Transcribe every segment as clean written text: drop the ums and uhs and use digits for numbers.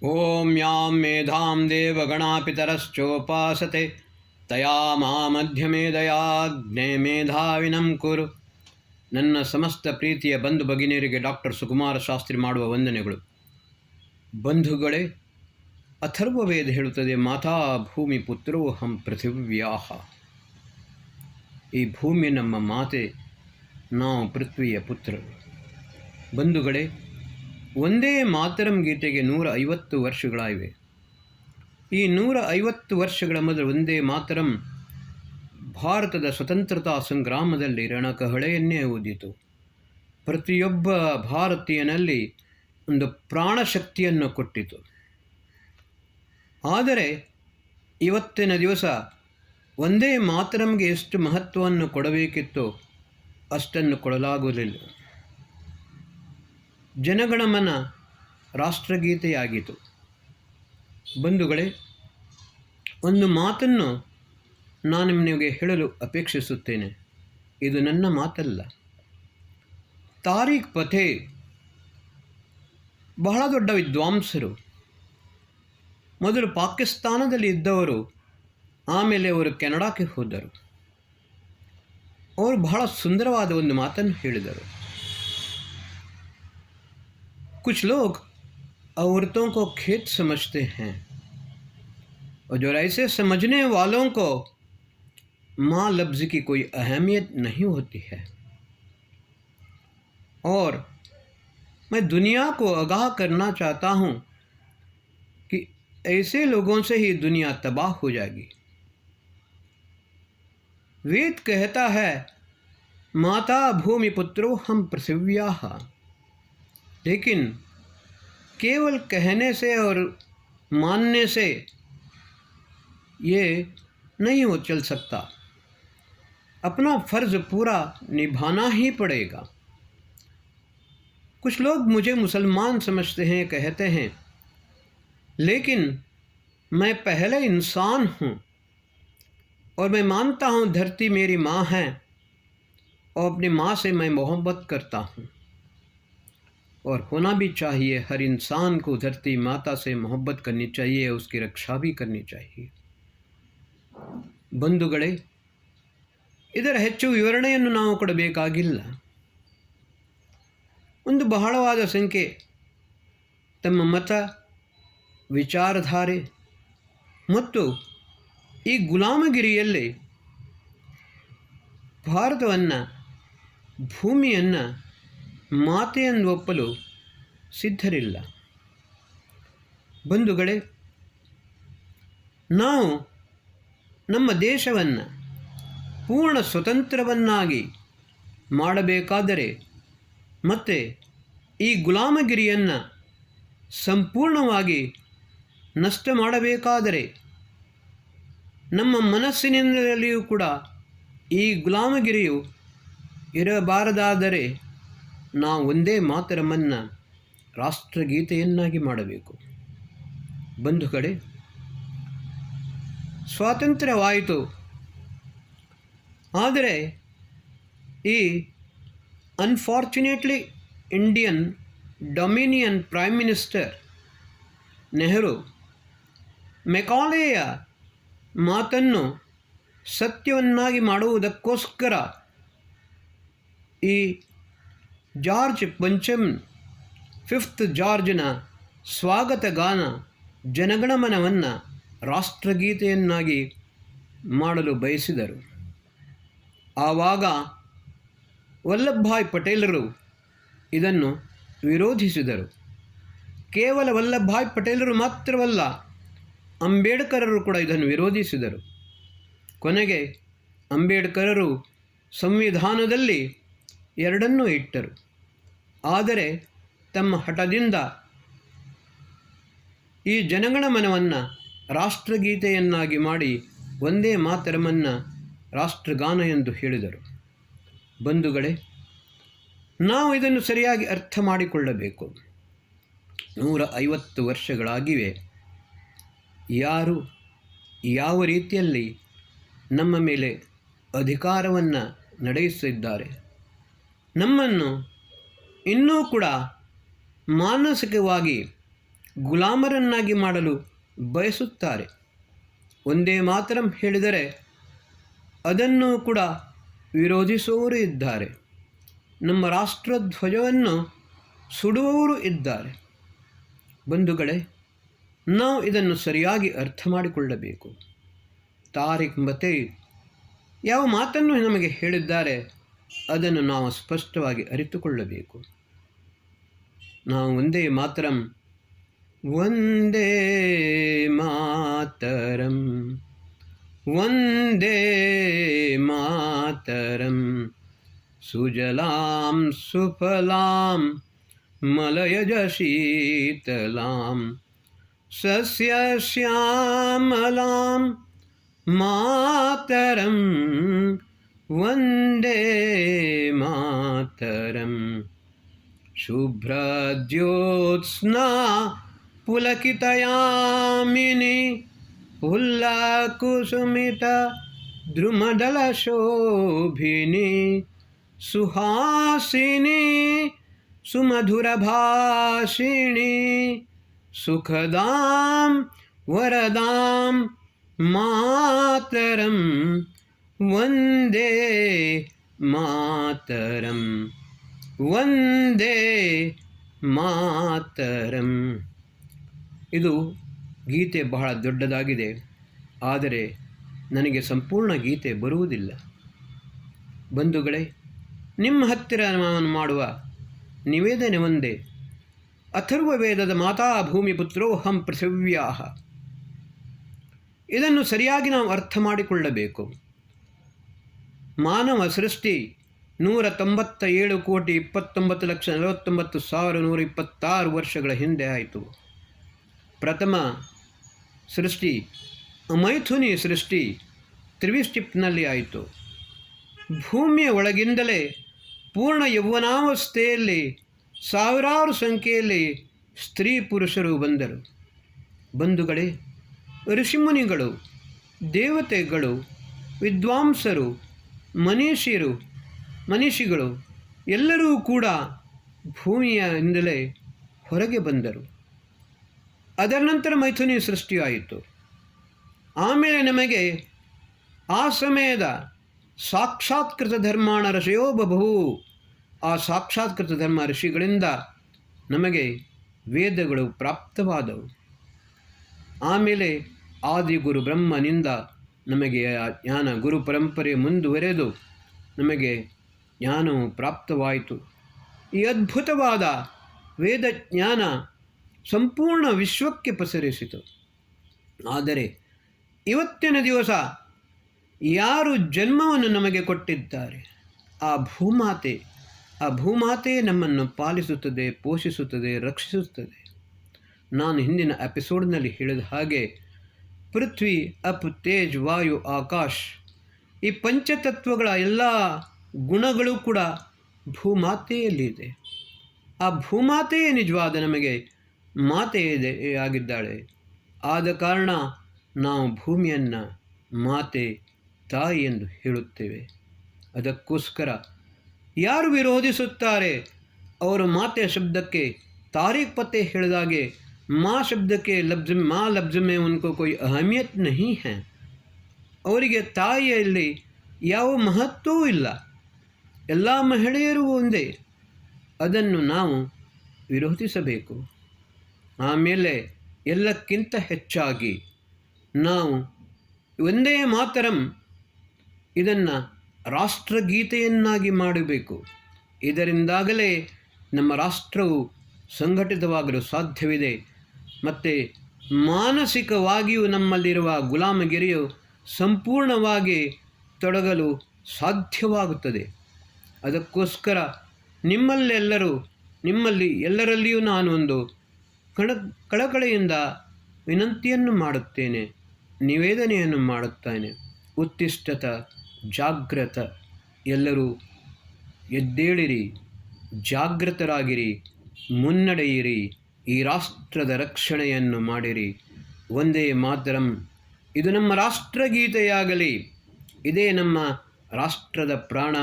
ಓಂ ಯಾಂ ಮೇಧಾಂ ದೇವಗಣಾಪಿತರಶ್ಚೋಪಾಸತೆ ತಯಾ ಮಾಮಧ್ಯಮೇಧಯಾಗ್ನೇ ಮೇಧಾವಿನಂ ಕುರು. ನನ್ನ ಸಮಸ್ತ ಪ್ರೀತಿಯ ಬಂಧು ಭಗಿನಿಯರಿಗೆ ಡಾಕ್ಟರ್ ಸುಕುಮಾರ ಶಾಸ್ತ್ರಿ ಮಾಡುವ ವಂದನೆಗಳು. ಬಂಧುಗಳೇ, ಅಥರ್ವವೇದ ಹೇಳುತ್ತದೆ, ಮಾತಾ ಭೂಮಿ ಪುತ್ರೋಹಂ ಪೃಥಿವ್ಯಾಹ. ಈ ಭೂಮಿ ನಮ್ಮ ಮಾತೆ, ನಾವು ಪೃಥ್ವಿಯ ಪುತ್ರರು. ಬಂಧುಗಳೇ, ಒಂದೇ ಮಾತರಂ ಗೀತೆಗೆ 150 ವರ್ಷಗಳಾಗಿವೆ. ಈ 150 ವರ್ಷಗಳ ಮೊದಲು ಒಂದೇ ಮಾತರಂ ಭಾರತದ ಸ್ವತಂತ್ರತಾ ಸಂಗ್ರಾಮದಲ್ಲಿ ರಣಕಹಳೆಯನ್ನೇ ಊದಿತು. ಪ್ರತಿಯೊಬ್ಬ ಭಾರತೀಯನಲ್ಲಿ ಒಂದು ಪ್ರಾಣಶಕ್ತಿಯನ್ನು ಕೊಟ್ಟಿತು. ಆದರೆ ಇವತ್ತಿನ ದಿವಸ ಒಂದೇ ಮಾತರಂಗೆ ಎಷ್ಟು ಮಹತ್ವವನ್ನು ಕೊಡಬೇಕಿತ್ತೋ ಅಷ್ಟನ್ನು ಕೊಡಲಾಗುವುದಿಲ್ಲ. ಜನಗಣಮನ ರಾಷ್ಟ್ರಗೀತೆಯಾಗಿತು. ಬಂಧುಗಳೇ, ಒಂದು ಮಾತನ್ನು ನಾನು ನಿಮಗೆ ಹೇಳಲು ಅಪೇಕ್ಷಿಸುತ್ತೇನೆ. ಇದು ನನ್ನ ಮಾತಲ್ಲ. ತಾರಿಕ್ ಪಥೇ ಬಹಳ ದೊಡ್ಡ ವಿದ್ವಾಂಸರು. ಮೊದಲು ಪಾಕಿಸ್ತಾನದಲ್ಲಿ ಇದ್ದವರು, ಆಮೇಲೆ ಅವರು ಕೆನಡಾಕ್ಕೆ ಹೋದರು. ಅವರು ಬಹಳ ಸುಂದರವಾದ ಒಂದು ಮಾತನ್ನು ಹೇಳಿದರು. कुछ लोग औरतों को खेत समझते हैं और जो ऐसे समझने वालों को माँ लफ्ज़ की कोई अहमियत नहीं होती है. और मैं दुनिया को आगाह करना चाहता हूँ कि ऐसे लोगों से ही दुनिया तबाह हो जाएगी. वेद कहता है, माता भूमि पुत्रो हम पृथिव्याः. लेकिन केवल कहने से और मानने से ये नहीं हो चल सकता. अपना फ़र्ज़ पूरा निभाना ही पड़ेगा. कुछ लोग मुझे मुसलमान समझते हैं, कहते हैं, लेकिन मैं पहले इंसान हूँ और मैं मानता हूँ धरती मेरी माँ है और अपनी माँ से मैं मोहब्बत करता हूँ. और होना भी चाहिए. हर इंसान को धरती माता से मोहब्बत करनी चाहिए, उसकी रक्षा भी करनी चाहिए. ಬಂಧುಗಳೇ, ಇದರ ಹೆಚ್ಚು ವಿವರಣೆಯನ್ನು ನಾವು ಕೊಡಬೇಕಾಗಿಲ್ಲ. ಒಂದು ಬಹಳವಾದ ಸಂಖ್ಯೆ ತಮ್ಮ ಮತ, ವಿಚಾರಧಾರೆ ಮತ್ತು ಈ ಗುಲಾಮಗಿರಿಯಲ್ಲಿ ಭಾರತವನ್ನು, ಭೂಮಿಯನ್ನು ಮಾತೆಯನ್ನು ಒಪ್ಪಲು ಸಿದ್ಧರಿಲ್ಲ. ಬಂಧುಗಳೇ, ನಾವು ನಮ್ಮ ದೇಶವನ್ನು ಪೂರ್ಣ ಸ್ವತಂತ್ರವನ್ನಾಗಿ ಮಾಡಬೇಕಾದರೆ ಮತ್ತು ಈ ಗುಲಾಮಗಿರಿಯನ್ನು ಸಂಪೂರ್ಣವಾಗಿ ನಷ್ಟ ಮಾಡಬೇಕಾದರೆ, ನಮ್ಮ ಮನಸ್ಸಿನಿಂದಲೂ ಕೂಡ ಈ ಗುಲಾಮಗಿರಿಯು ಇರಬಾರದಾದರೆ ನಾವು ಒಂದೇ ಮಾತರಮನ್ನು ರಾಷ್ಟ್ರಗೀತೆಯನ್ನಾಗಿ ಮಾಡಬೇಕು. ಬಂಧುಗಳೇ, ಸ್ವಾತಂತ್ರ್ಯವಾಯಿತು. ಆದರೆ ಈ unfortunately Indian dominion prime minister Nehru ಮೆಕಾಲೆಯ ಮಾತನ್ನು ಸತ್ಯವನ್ನಾಗಿ ಮಾಡುವುದಕ್ಕೋಸ್ಕರ ಈ ಜಾರ್ಜ್ ಪಂಚಮ್, 5th ಜಾರ್ಜ್ನ ಸ್ವಾಗತ ಗಾನ ಜನಗಣಮನವನ್ನು ರಾಷ್ಟ್ರಗೀತೆಯನ್ನಾಗಿ ಮಾಡಲು ಬಯಸಿದರು. ಆವಾಗ ವಲ್ಲಭಭಾಯ್ ಪಟೇಲರು ಇದನ್ನು ವಿರೋಧಿಸಿದರು. ಕೇವಲ ವಲ್ಲಭಭಾಯ್ ಪಟೇಲರು ಮಾತ್ರವಲ್ಲ, ಅಂಬೇಡ್ಕರರು ಕೂಡ ಇದನ್ನು ವಿರೋಧಿಸಿದರು. ಕೊನೆಗೆ ಅಂಬೇಡ್ಕರರು ಸಂವಿಧಾನದಲ್ಲಿ ಎರಡನ್ನೂ ಇಟ್ಟರು. ಆದರೆ ತಮ್ಮ ಹಠದಿಂದ ಈ ಜನಗಣಮನವನ್ನು ರಾಷ್ಟ್ರಗೀತೆಯನ್ನಾಗಿ ಮಾಡಿ ಒಂದೇ ಮಾತರಮನ್ನು ರಾಷ್ಟ್ರಗಾನ ಎಂದು ಹೇಳಿದರು. ಬಂಧುಗಳೇ, ನಾವು ಇದನ್ನು ಸರಿಯಾಗಿ ಅರ್ಥ ಮಾಡಿಕೊಳ್ಳಬೇಕು. 150 ವರ್ಷಗಳಾಗಿವೆ. ಯಾರು ಯಾವ ರೀತಿಯಲ್ಲಿ ನಮ್ಮ ಮೇಲೆ ಅಧಿಕಾರವನ್ನು ನಡೆಸುತ್ತಿದ್ದಾರೆ, ನಮ್ಮನ್ನು ಇನ್ನೂ ಕೂಡ ಮಾನಸಿಕವಾಗಿ ಗುಲಾಮರನ್ನಾಗಿ ಮಾಡಲು ಬಯಸುತ್ತಾರೆ. ಒಂದೇ ಮಾತರಂ ಹೇಳಿದರೆ ಅದನ್ನು ಕೂಡ ವಿರೋಧಿಸುವವರು ಇದ್ದಾರೆ. ನಮ್ಮ ರಾಷ್ಟ್ರಧ್ವಜವನ್ನು ಸುಡುವವರು ಇದ್ದಾರೆ. ಬಂಧುಗಳೇ, ನಾವು ಇದನ್ನು ಸರಿಯಾಗಿ ಅರ್ಥ ಮಾಡಿಕೊಳ್ಳಬೇಕು. ತಾರಿಕ್ ಮತೆ ಯಾವ ಮಾತನ್ನು ನಮಗೆ ಹೇಳಿದ್ದಾರೆ ಅದನ್ನು ನಾವು ಸ್ಪಷ್ಟವಾಗಿ ಅರಿತುಕೊಳ್ಳಬೇಕು. ನಾವು ಒಂದೇ ಮಾತರಂ, ವಂದೇ ಮಾತರಂ, ವಂದೇ ಮಾತರಂ, ಸುಜಲಾಂ ಸುಫಲಾಂ ಮಲಯಜ ಶೀತಲಾಂ ಸಸ್ಯಶ್ಯಾಮಲಾಂ ಮಾತರಂ, ವಂದೇ ಮಾತರಂ. ಶುಭ್ರಜ್ಯೋತ್ಸ್ನಾ ಪುಲಕಿತಯಾಮಿನಿ ಪುಲ್ಲಕುಸುಮಿತ ದ್ರುಮದಲಶೋಭಿನಿ ಸುಹಾಸಿನಿ ಸುಮಧುರಭಾಷಿಣಿ ಸುಖದಾಂ ವರದಾಂ ಮಾತರಂ, ವಂದೇ ಮಾತರಂ, ವಂದೇ ಮಾತರಂ. ಇದು ಗೀತೆ ಬಹಳ ದೊಡ್ಡದಾಗಿದೆ, ಆದರೆ ನನಗೆ ಸಂಪೂರ್ಣ ಗೀತೆ ಬರುವುದಿಲ್ಲ. ಬಂಧುಗಳೇ, ನಿಮ್ಮ ಹತ್ತಿರ ನಾನು ಮಾಡುವ ನಿವೇದನೆ ಒಂದೇ. ಅಥರ್ವ ವೇದದ ಮಾತಾ ಭೂಮಿ ಪುತ್ರೋಹಂ ಪೃಥಿವ್ಯಾಹ. ಇದನ್ನು ಸರಿಯಾಗಿ ನಾವು ಅರ್ಥ ಮಾಡಿಕೊಳ್ಳಬೇಕು. ಮಾನವ ಸೃಷ್ಟಿ 197,29,49,126 ವರ್ಷಗಳ ಹಿಂದೆ ಆಯಿತು. ಪ್ರಥಮ ಸೃಷ್ಟಿ ಮೈಥುನಿ ಸೃಷ್ಟಿ ತ್ರಿವಿಸ್ಟಿಪ್ನಲ್ಲಿ ಆಯಿತು. ಭೂಮಿಯ ಒಳಗಿಂದಲೇ ಪೂರ್ಣ ಯೌವನಾವಸ್ಥೆಯಲ್ಲಿ ಸಾವಿರಾರು ಸಂಖ್ಯೆಯಲ್ಲಿ ಸ್ತ್ರೀ ಪುರುಷರು ಬಂದರು. ಬಂಧುಗಳೇ, ಋಷಿಮುನಿಗಳು, ದೇವತೆಗಳು, ವಿದ್ವಾಂಸರು, ಮನೀಷಿಗಳು ಎಲ್ಲರೂ ಕೂಡ ಭೂಮಿಯಿಂದಲೇ ಹೊರಗೆ ಬಂದರು. ಅದರ ನಂತರ ಮೈಥುನಿ ಸೃಷ್ಟಿಯಾಯಿತು. ಆಮೇಲೆ ನಮಗೆ ಆ ಸಮಯದ ಸಾಕ್ಷಾತ್ಕೃತ ಧರ್ಮಾಣ ಋಷಯೋ ಬಭೂ. ಆ ಸಾಕ್ಷಾತ್ಕೃತ ಧರ್ಮ ಋಷಿಗಳಿಂದ ನಮಗೆ ವೇದಗಳು ಪ್ರಾಪ್ತವಾದವು. ಆಮೇಲೆ ಆದಿಗುರು ಬ್ರಹ್ಮನಿಂದ ನಮಗೆ ಆ ಜ್ಞಾನ ಗುರು ಪರಂಪರೆ ಮುಂದುವರೆದು ನಮಗೆ ಜ್ಞಾನವು ಪ್ರಾಪ್ತವಾಯಿತು. ಈ ಅದ್ಭುತವಾದ ವೇದಜ್ಞಾನ ಸಂಪೂರ್ಣ ವಿಶ್ವಕ್ಕೆ ಪಸರಿಸಿತು. ಆದರೆ ಇವತ್ತಿನ ದಿವಸ ಯಾರು ಜನ್ಮವನ್ನು ನಮಗೆ ಕೊಟ್ಟಿದ್ದಾರೆ, ಆ ಭೂಮಾತೆ ನಮ್ಮನ್ನು ಪಾಲಿಸುತ್ತದೆ, ಪೋಷಿಸುತ್ತದೆ, ರಕ್ಷಿಸುತ್ತದೆ. ನಾನು ಹಿಂದಿನ ಎಪಿಸೋಡ್ನಲ್ಲಿ ಹೇಳಿದ ಹಾಗೆ ಪೃಥ್ವಿ, ಅಪ್, ತೇಜ್, ವಾಯು, ಆಕಾಶ್ ಈ ಪಂಚತತ್ವಗಳ ಎಲ್ಲ ಗುಣಗಳು ಕೂಡ ಭೂಮಾತೆಯಲ್ಲಿದೆ. ಆ ಭೂಮಾತೆಯೇ ನಿಜವಾದ ನಮಗೆ ಮಾತೆ ಆಗಿದ್ದಾಳೆ. ಆದ ಕಾರಣ ನಾವು ಭೂಮಿಯನ್ನು ಮಾತೆ, ತಾಯಿ ಎಂದು ಹೇಳುತ್ತೇವೆ. ಅದಕ್ಕೋಸ್ಕರ ಯಾರು ವಿರೋಧಿಸುತ್ತಾರೆ ಅವರು ಮಾತೆಯ ಶಬ್ದಕ್ಕೆ ತಾರೀಖ್ ಪತ್ತೆ ಹೇಳಿದಾಗೆ माँ शब्द के लफ्ज़ में उनको कोई अहमियत नहीं है. ಅವರಿಗೆ ತಾಯಿಯಲ್ಲಿ ಯಾವ ಮಹತ್ವವೂ ಇಲ್ಲ. ಎಲ್ಲ ಮಹಿಳೆಯರು ಒಂದೇ. ಅದನ್ನು ನಾವು ವಿರೋಧಿಸಬೇಕು. ಆಮೇಲೆ ಎಲ್ಲಕ್ಕಿಂತ ಹೆಚ್ಚಾಗಿ ನಾವು ಒಂದೇ ಮಾತರಂ ಇದನ್ನು ರಾಷ್ಟ್ರಗೀತೆಯನ್ನಾಗಿ ಮಾಡಬೇಕು. ಇದರಿಂದಾಗಲೇ ನಮ್ಮ ರಾಷ್ಟ್ರವು ಸಂಘಟಿತವಾಗಲು ಸಾಧ್ಯವಿದೆ. ಮತ್ತು ಮಾನಸಿಕವಾಗಿಯೂ ನಮ್ಮಲ್ಲಿರುವ ಗುಲಾಮಗಿರಿಯು ಸಂಪೂರ್ಣವಾಗಿ ತೊಡಗಲು ಸಾಧ್ಯವಾಗುತ್ತದೆ. ಅದಕ್ಕೋಸ್ಕರ ನಿಮ್ಮಲ್ಲಿ ಎಲ್ಲರಲ್ಲಿಯೂ ನಾನು ಒಂದು ಕಳಕಳಿಯಿಂದ ವಿನಂತಿಯನ್ನು ಮಾಡುತ್ತೇನೆ, ನಿವೇದನೆಯನ್ನು ಮಾಡುತ್ತೇನೆ. ಉತ್ತಿಷ್ಠತ ಜಾಗ್ರತ. ಎಲ್ಲರೂ ಎದ್ದೇಳಿರಿ, ಜಾಗೃತರಾಗಿರಿ, ಮುನ್ನಡೆಯಿರಿ, ಈ ರಾಷ್ಟ್ರದ ರಕ್ಷಣೆಯನ್ನು ಮಾಡಿರಿ. ಒಂದೇ ಮಾತರಂ. ಇದು ನಮ್ಮ ರಾಷ್ಟ್ರಗೀತೆಯಾಗಲಿ. ಇದೇ ನಮ್ಮ ರಾಷ್ಟ್ರದ ಪ್ರಾಣ.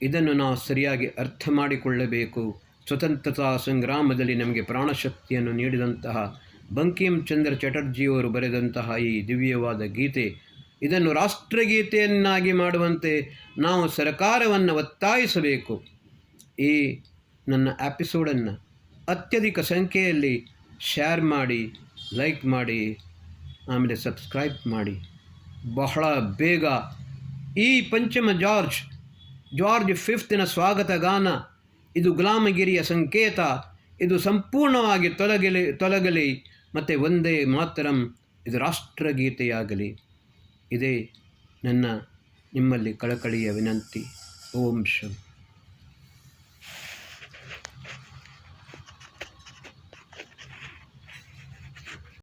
ಇದನ್ನು ನಾವು ಸರಿಯಾಗಿ ಅರ್ಥ ಮಾಡಿಕೊಳ್ಳಬೇಕು. ಸ್ವತಂತ್ರತಾ ಸಂಗ್ರಾಮದಲ್ಲಿ ನಮಗೆ ಪ್ರಾಣಶಕ್ತಿಯನ್ನು ನೀಡಿದಂತಹ ಬಂಕಿಮ್ ಚಂದ್ರ ಚಟರ್ಜಿಯವರು ಬರೆದಂತಹ ಈ ದಿವ್ಯವಾದ ಗೀತೆ, ಇದನ್ನು ರಾಷ್ಟ್ರಗೀತೆಯನ್ನಾಗಿ ಮಾಡುವಂತೆ ನಾವು ಸರ್ಕಾರವನ್ನು ಒತ್ತಾಯಿಸಬೇಕು. ಈ ನನ್ನ ಎಪಿಸೋಡನ್ನು ಅತ್ಯಧಿಕ ಸಂಖ್ಯೆಯಲ್ಲಿ ಶೇರ್ ಮಾಡಿ, ಲೈಕ್ ಮಾಡಿ, ಆಮೇಲೆ ಸಬ್ಸ್ಕ್ರೈಬ್ ಮಾಡಿ. ಬಹಳ ಬೇಗ ಈ ಪಂಚಮ ಜಾರ್ಜ್ ಫಿಫ್ತಿನ ಸ್ವಾಗತ ಗಾನ, ಇದು ಗುಲಾಮಗಿರಿಯ ಸಂಕೇತ, ಇದು ಸಂಪೂರ್ಣವಾಗಿ ತೊಲಗಲಿ ಮತ್ತು ವಂದೇ ಮಾತರಂ ಇದು ರಾಷ್ಟ್ರಗೀತೆಯಾಗಲಿ. ಇದೇ ನಿಮ್ಮಲ್ಲಿ ಕಳಕಳಿಯ ವಿನಂತಿ. ಓಂ ಶಾಂತಿ.